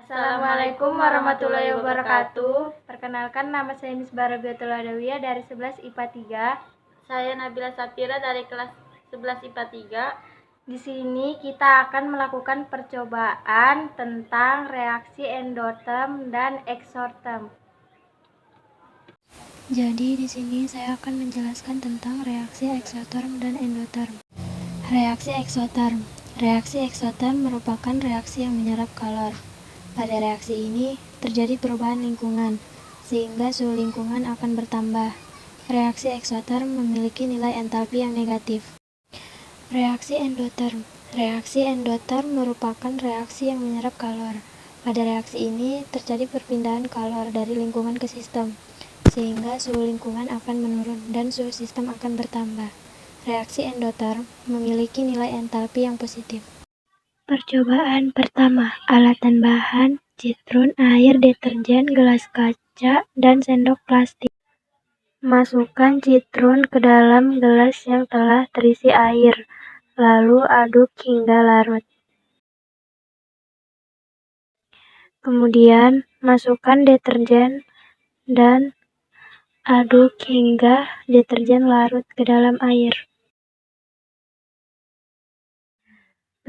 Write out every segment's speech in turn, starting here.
Assalamualaikum warahmatullahi wabarakatuh. Perkenalkan, nama saya Misbara Biotul Adawiyah dari 11 IPA 3. Saya Nabila Safira dari kelas 11 IPA 3. Di sini kita akan melakukan percobaan tentang reaksi endoterm dan eksoterm. Jadi di sini saya akan menjelaskan tentang reaksi eksoterm dan endoterm. Reaksi eksoterm. Reaksi eksoterm merupakan reaksi yang menyerap kalor. Pada reaksi ini terjadi perubahan lingkungan, sehingga suhu lingkungan akan bertambah. Reaksi eksoterm memiliki nilai entalpi yang negatif. Reaksi endoterm. Reaksi endoterm merupakan reaksi yang menyerap kalor. Pada reaksi ini terjadi perpindahan kalor dari lingkungan ke sistem, sehingga suhu lingkungan akan menurun dan suhu sistem akan bertambah. Reaksi endoterm memiliki nilai entalpi yang positif. Percobaan pertama, alatan bahan, citron, air, deterjen, gelas kaca, dan sendok plastik. Masukkan citron ke dalam gelas yang telah terisi air, lalu aduk hingga larut. Kemudian, masukkan deterjen dan aduk hingga deterjen larut ke dalam air.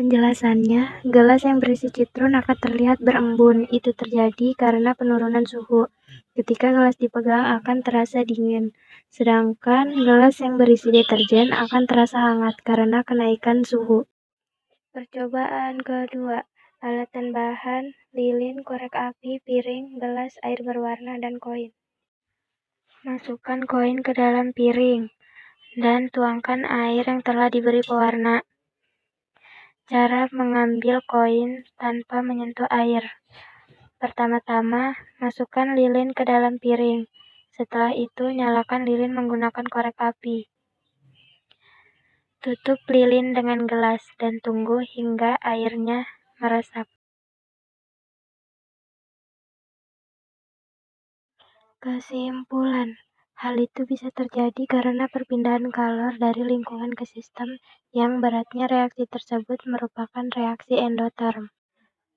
Penjelasannya, gelas yang berisi citron akan terlihat berembun. Itu terjadi karena penurunan suhu. Ketika gelas dipegang akan terasa dingin. Sedangkan gelas yang berisi deterjen akan terasa hangat karena kenaikan suhu. Percobaan kedua, alatan bahan, lilin, korek api, piring, gelas, air berwarna, dan koin. Masukkan koin ke dalam piring dan tuangkan air yang telah diberi pewarna. Cara mengambil koin tanpa menyentuh air. Pertama-tama, masukkan lilin ke dalam piring. Setelah itu, nyalakan lilin menggunakan korek api. Tutup lilin dengan gelas dan tunggu hingga airnya meresap. Kesimpulan, hal itu bisa terjadi karena perpindahan kalor dari lingkungan ke sistem yang beratnya reaksi tersebut merupakan reaksi endoterm.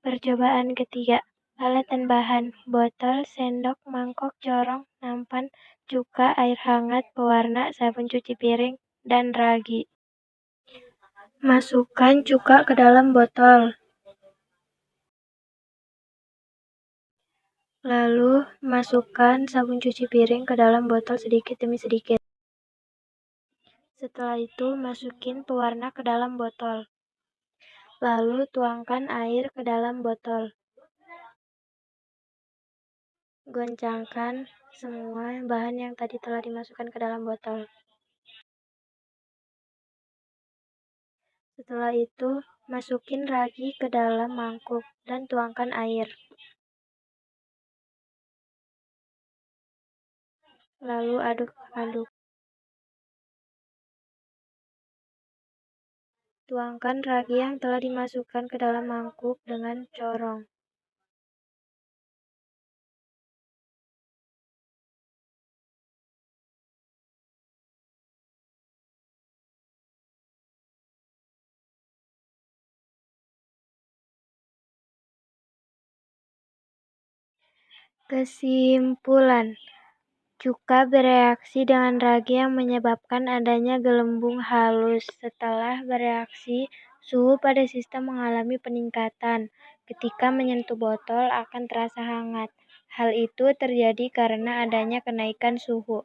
Percobaan ketiga, alatan bahan, botol, sendok, mangkok, corong, nampan, cuka, air hangat, pewarna, sabun cuci piring, dan ragi. Masukkan cuka ke dalam botol. Lalu, masukkan sabun cuci piring ke dalam botol sedikit demi sedikit. Setelah itu, masukin pewarna ke dalam botol. Lalu, tuangkan air ke dalam botol. Goncangkan semua bahan yang tadi telah dimasukkan ke dalam botol. Setelah itu, masukin ragi ke dalam mangkuk dan tuangkan air. Lalu aduk-aduk. Tuangkan ragi yang telah dimasukkan ke dalam mangkuk dengan corong. Kesimpulan, cuka bereaksi dengan ragi yang menyebabkan adanya gelembung halus. Setelah bereaksi, suhu pada sistem mengalami peningkatan. Ketika menyentuh botol akan terasa hangat. Hal itu terjadi karena adanya kenaikan suhu.